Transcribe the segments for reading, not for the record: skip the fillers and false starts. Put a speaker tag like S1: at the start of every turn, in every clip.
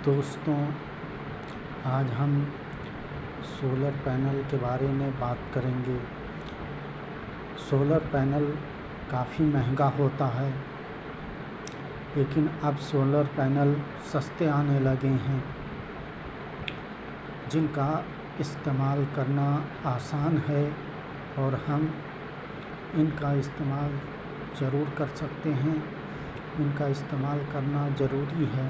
S1: दोस्तों, आज हम सोलर पैनल के बारे में बात करेंगे। सोलर पैनल काफ़ी महंगा होता है, लेकिन अब सोलर पैनल सस्ते आने लगे हैं, जिनका इस्तेमाल करना आसान है और हम इनका इस्तेमाल ज़रूर कर सकते हैं। इनका इस्तेमाल करना ज़रूरी है,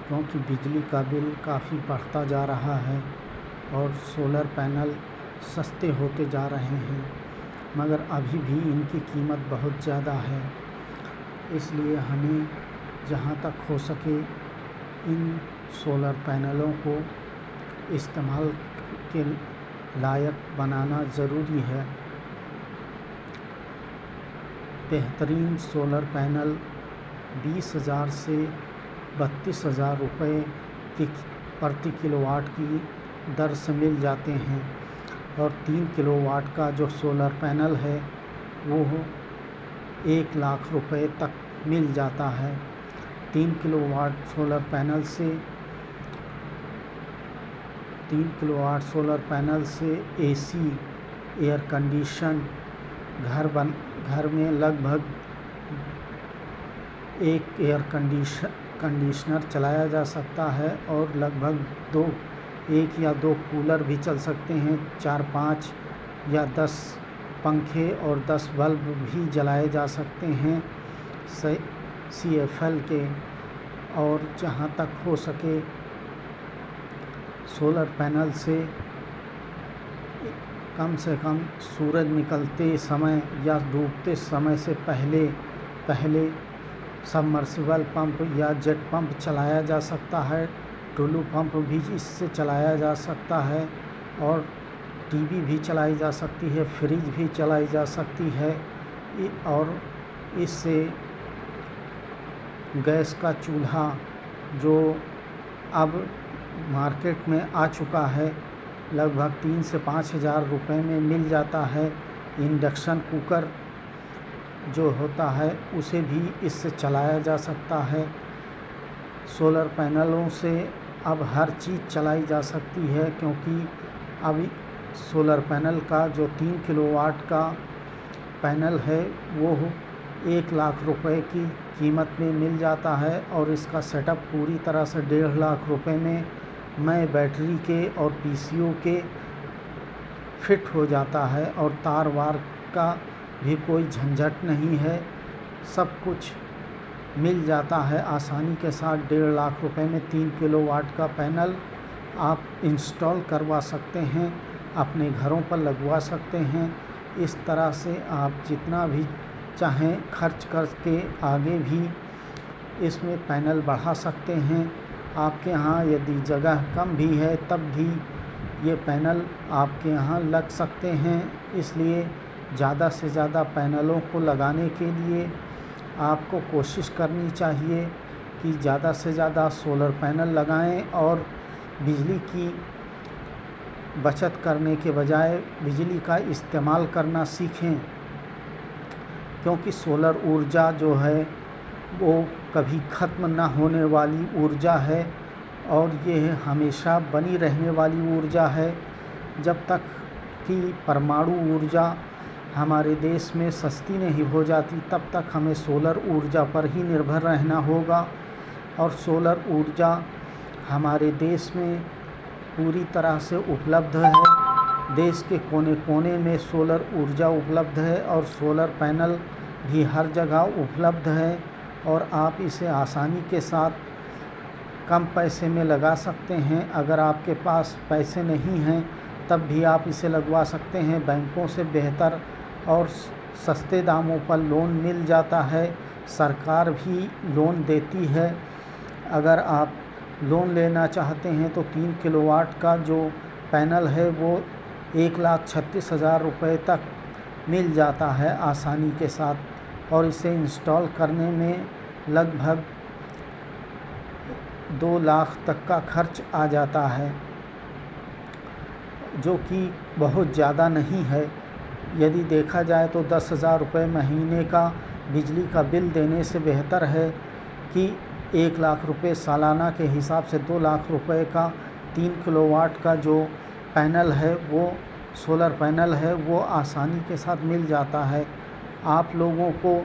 S1: क्योंकि बिजली का बिल काफ़ी बढ़ता जा रहा है और सोलर पैनल सस्ते होते जा रहे हैं, मगर अभी भी इनकी कीमत बहुत ज़्यादा है। इसलिए हमें जहाँ तक हो सके इन सोलर पैनलों को इस्तेमाल के लायक बनाना ज़रूरी है। बेहतरीन सोलर पैनल 20,000 से 32,000 रुपये की प्रति किलोवाट की दर से मिल जाते हैं, और 3 किलोवाट का जो सोलर पैनल है वो 1 लाख रुपये तक मिल जाता है। 3 किलोवाट सोलर पैनल से एसी, एयर कंडीशन घर में लगभग एक एयर कंडीशनर चलाया जा सकता है, और लगभग 1 या 2 कूलर भी चल सकते हैं। 4-5 या 10 पंखे और 10 बल्ब भी जलाए जा सकते हैं CFL के। और जहाँ तक हो सके सोलर पैनल से कम सूरज निकलते समय या डूबते समय से पहले सबमर्सिबल पंप या जेट पंप चलाया जा सकता है। टुल्लू पंप भी इससे चलाया जा सकता है, और टीवी भी चलाई जा सकती है, फ्रिज भी चलाई जा सकती है। और इससे गैस का चूल्हा जो अब मार्केट में आ चुका है, लगभग 3 से 5,000 रुपये में मिल जाता है। इंडक्शन कुकर जो होता है उसे भी इससे चलाया जा सकता है। सोलर पैनलों से अब हर चीज़ चलाई जा सकती है, क्योंकि अब सोलर पैनल का जो 3 किलोवाट का पैनल है वो 1 लाख रुपए की कीमत में मिल जाता है, और इसका सेटअप पूरी तरह से 1.5 लाख रुपए में बैटरी के और PCO के फिट हो जाता है, और तार वार का भी कोई झंझट नहीं है। सब कुछ मिल जाता है आसानी के साथ। 1.5 लाख रुपए में 3 किलोवाट का पैनल आप इंस्टॉल करवा सकते हैं, अपने घरों पर लगवा सकते हैं। इस तरह से आप जितना भी चाहें खर्च करके आगे भी इसमें पैनल बढ़ा सकते हैं। आपके यहाँ यदि जगह कम भी है तब भी ये पैनल आपके यहाँ लग सकते हैं। इसलिए ज़्यादा से ज़्यादा पैनलों को लगाने के लिए आपको कोशिश करनी चाहिए कि ज़्यादा से ज़्यादा सोलर पैनल लगाएं, और बिजली की बचत करने के बजाय बिजली का इस्तेमाल करना सीखें, क्योंकि सोलर ऊर्जा जो है वो कभी ख़त्म ना होने वाली ऊर्जा है, और ये हमेशा बनी रहने वाली ऊर्जा है। जब तक कि परमाणु ऊर्जा हमारे देश में सस्ती नहीं हो जाती, तब तक हमें सोलर ऊर्जा पर ही निर्भर रहना होगा। और सोलर ऊर्जा हमारे देश में पूरी तरह से उपलब्ध है। देश के कोने कोने में सोलर ऊर्जा उपलब्ध है, और सोलर पैनल भी हर जगह उपलब्ध है, और आप इसे आसानी के साथ कम पैसे में लगा सकते हैं। अगर आपके पास पैसे नहीं हैं तब भी आप इसे लगवा सकते हैं। बैंकों से बेहतर और सस्ते दामों पर लोन मिल जाता है। सरकार भी लोन देती है। अगर आप लोन लेना चाहते हैं तो 3 किलोवाट का जो पैनल है वो 1,36,000 रुपये तक मिल जाता है आसानी के साथ, और इसे इंस्टॉल करने में लगभग 2 लाख तक का खर्च आ जाता है, जो कि बहुत ज़्यादा नहीं है। यदि देखा जाए तो 10,000 रुपये महीने का बिजली का बिल देने से बेहतर है कि 1 लाख रुपए सालाना के हिसाब से 2 लाख रुपए का 3 किलोवाट का जो पैनल है, वो सोलर पैनल है, वो आसानी के साथ मिल जाता है। आप लोगों को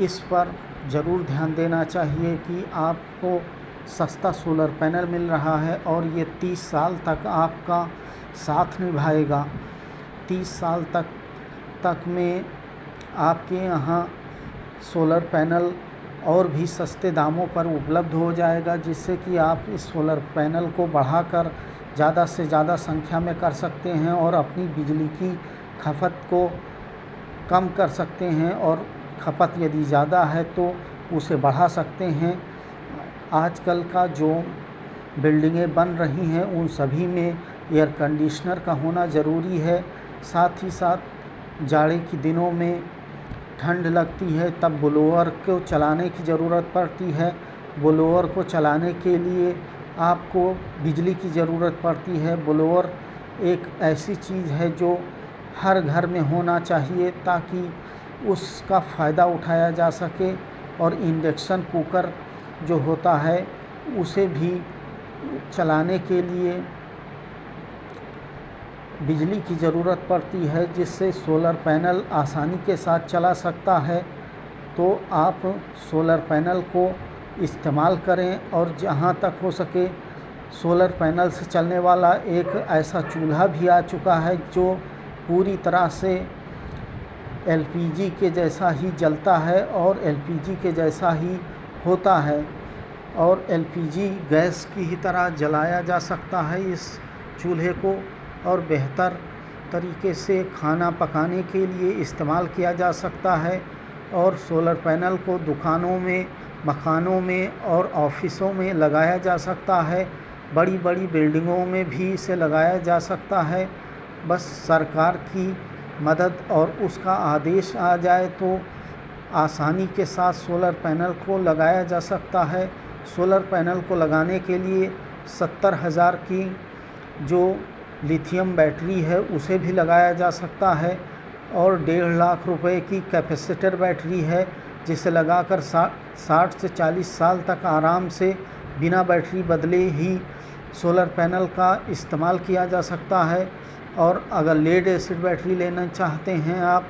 S1: इस पर ज़रूर ध्यान देना चाहिए कि आपको सस्ता सोलर पैनल मिल रहा है और ये 30 साल तक आपका साथ निभाएगा। 30 साल तक में आपके यहाँ सोलर पैनल और भी सस्ते दामों पर उपलब्ध हो जाएगा, जिससे कि आप इस सोलर पैनल को बढ़ाकर ज़्यादा से ज़्यादा संख्या में कर सकते हैं और अपनी बिजली की खपत को कम कर सकते हैं, और खपत यदि ज़्यादा है तो उसे बढ़ा सकते हैं। आजकल का जो बिल्डिंगें बन रही हैं उन सभी में एयर कंडीशनर का होना ज़रूरी है। साथ ही साथ जाड़े के दिनों में ठंड लगती है, तब ब्लोअर को चलाने की ज़रूरत पड़ती है। ब्लोअर को चलाने के लिए आपको बिजली की ज़रूरत पड़ती है। ब्लोअर एक ऐसी चीज़ है जो हर घर में होना चाहिए ताकि उसका फ़ायदा उठाया जा सके। और इंडक्शन कुकर जो होता है उसे भी चलाने के लिए बिजली की ज़रूरत पड़ती है, जिससे सोलर पैनल आसानी के साथ चला सकता है। तो आप सोलर पैनल को इस्तेमाल करें। और जहाँ तक हो सके सोलर पैनल से चलने वाला एक ऐसा चूल्हा भी आ चुका है जो पूरी तरह से एलपीजी के जैसा ही जलता है और एलपीजी के जैसा ही होता है, और एलपीजी गैस की ही तरह जलाया जा सकता है इस चूल्हे को, और बेहतर तरीके से खाना पकाने के लिए इस्तेमाल किया जा सकता है। और सोलर पैनल को दुकानों में, मकानों में और ऑफिसों में लगाया जा सकता है। बड़ी बड़ी बिल्डिंगों में भी इसे लगाया जा सकता है। बस सरकार की मदद और उसका आदेश आ जाए तो आसानी के साथ सोलर पैनल को लगाया जा सकता है। सोलर पैनल को लगाने के लिए 70,000 की जो लिथियम बैटरी है उसे भी लगाया जा सकता है, और 1.5 लाख रुपए की कैपेसिटर बैटरी है, जिसे लगाकर 60 से 40 साल तक आराम से बिना बैटरी बदले ही सोलर पैनल का इस्तेमाल किया जा सकता है। और अगर लेड एसिड बैटरी लेना चाहते हैं आप,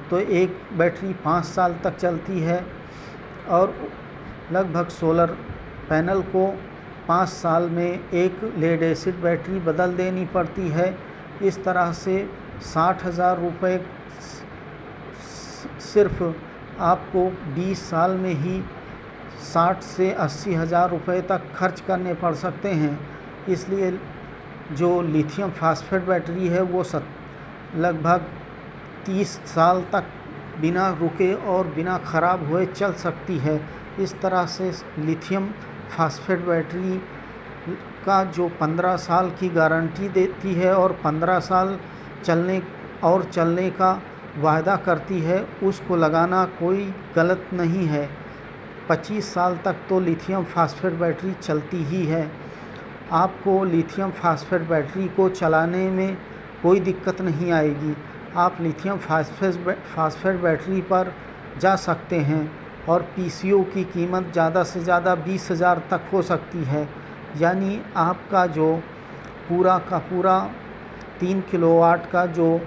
S1: तो एक बैटरी 5 साल तक चलती है, और लगभग सोलर पैनल को 5 साल में एक लेड एसिड बैटरी बदल देनी पड़ती है। इस तरह से 60,000 रुपये सिर्फ आपको 20 साल में ही 60 से 80,000 रुपये तक खर्च करने पड़ सकते हैं। इसलिए जो लिथियम फास्फेट बैटरी है वो लगभग 30 साल तक बिना रुके और बिना ख़राब हुए चल सकती है। इस तरह से लिथियम फास्फेट बैटरी का जो 15 साल की गारंटी देती है और 15 साल चलने का वायदा करती है, उसको लगाना कोई गलत नहीं है। 25 साल तक तो लिथियम फास्फेट बैटरी चलती ही है। आपको लिथियम फास्फेट बैटरी को चलाने में कोई दिक्कत नहीं आएगी। आप लिथियम फास्फेट बैटरी पर जा सकते हैं, और पीसीओ की कीमत ज़्यादा से ज़्यादा 20,000 तक हो सकती है। यानी आपका जो पूरा का पूरा 3 किलोवाट का जो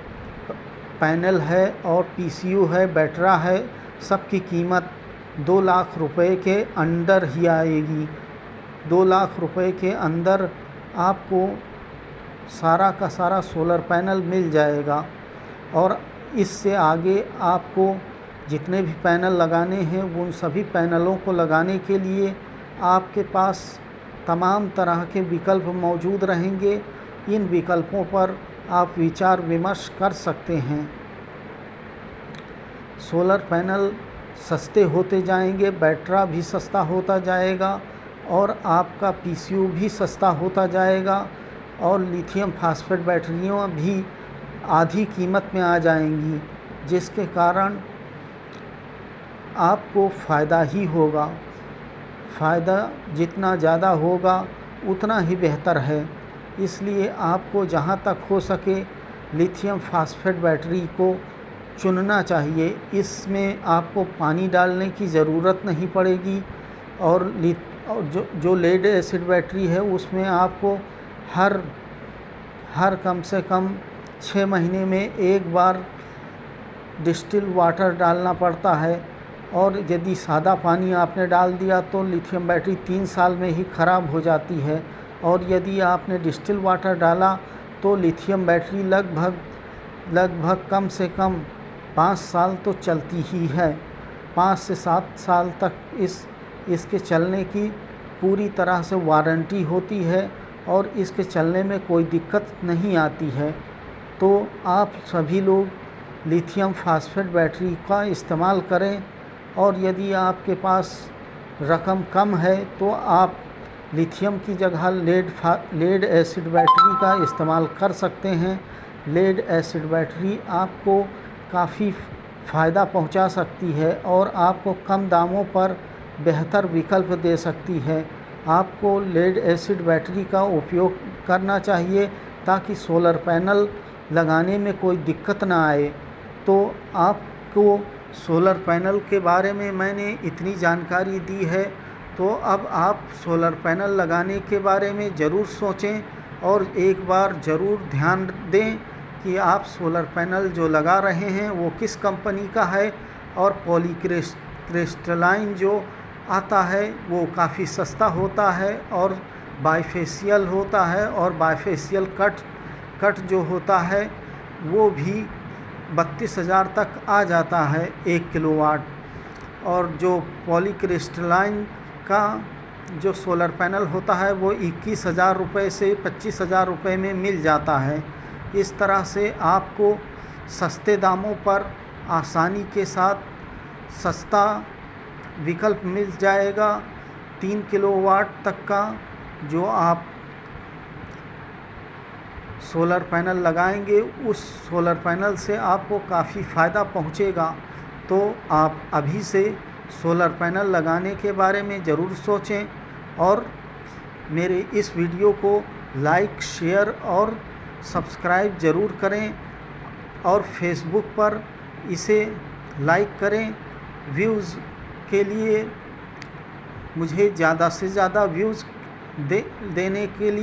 S1: पैनल है और पीसीयू है, बैटरा है, सबकी कीमत 2 लाख रुपए के अंडर ही आएगी। 2 लाख रुपए के अंदर आपको सारा का सारा सोलर पैनल मिल जाएगा। और इससे आगे आपको जितने भी पैनल लगाने हैं उन सभी पैनलों को लगाने के लिए आपके पास तमाम तरह के विकल्प मौजूद रहेंगे। इन विकल्पों पर आप विचार विमर्श कर सकते हैं। सोलर पैनल सस्ते होते जाएंगे, बैटरा भी सस्ता होता जाएगा, और आपका पीसीयू भी सस्ता होता जाएगा, और लिथियम फास्फेट बैटरियाँ भी आधी कीमत में आ जाएंगी, जिसके कारण आपको फ़ायदा ही होगा। फ़ायदा जितना ज़्यादा होगा उतना ही बेहतर है। इसलिए आपको जहाँ तक हो सके लिथियम फास्फेट बैटरी को चुनना चाहिए। इसमें आपको पानी डालने की ज़रूरत नहीं पड़ेगी, और जो लेड एसिड बैटरी है उसमें आपको हर कम से कम 6 महीने में एक बार डिस्टिल वाटर डालना पड़ता है। और यदि सादा पानी आपने डाल दिया तो लिथियम बैटरी 3 साल में ही ख़राब हो जाती है। और यदि आपने डिस्टिल वाटर डाला तो लिथियम बैटरी लगभग कम से कम 5 साल तो चलती ही है। 5 से 7 साल तक इसके चलने की पूरी तरह से वारंटी होती है और इसके चलने में कोई दिक्कत नहीं आती है। तो आप सभी लोग लिथियम फास्फेट बैटरी का इस्तेमाल करें। और यदि आपके पास रकम कम है तो आप लिथियम की जगह लेड एसिड बैटरी का इस्तेमाल कर सकते हैं। लेड एसिड बैटरी आपको काफ़ी फ़ायदा पहुंचा सकती है और आपको कम दामों पर बेहतर विकल्प दे सकती है। आपको लेड एसिड बैटरी का उपयोग करना चाहिए ताकि सोलर पैनल लगाने में कोई दिक्कत ना आए। तो आपको सोलर पैनल के बारे में मैंने इतनी जानकारी दी है, तो अब आप सोलर पैनल लगाने के बारे में ज़रूर सोचें और एक बार ज़रूर ध्यान दें कि आप सोलर पैनल जो लगा रहे हैं वो किस कंपनी का है। और पॉलीक्रिस्टलाइन जो आता है वो काफ़ी सस्ता होता है और बाइफेशियल होता है, और बाइफेशियल कट जो होता है वो भी 32,000 तक आ जाता है 1 किलोवाट। और जो पॉलीक्रिस्टलाइन का जो सोलर पैनल होता है वो 21,000 रुपये से 25,000 रुपये में मिल जाता है। इस तरह से आपको सस्ते दामों पर आसानी के साथ सस्ता विकल्प मिल जाएगा। 3 किलोवाट तक का जो आप सोलर पैनल लगाएंगे उस सोलर पैनल से आपको काफ़ी फ़ायदा पहुंचेगा। तो आप अभी से सोलर पैनल लगाने के बारे में ज़रूर सोचें और मेरे इस वीडियो को लाइक, शेयर और सब्सक्राइब ज़रूर करें और फेसबुक पर इसे लाइक करें। व्यूज़ के लिए मुझे ज़्यादा से ज़्यादा व्यूज़ देने के लिए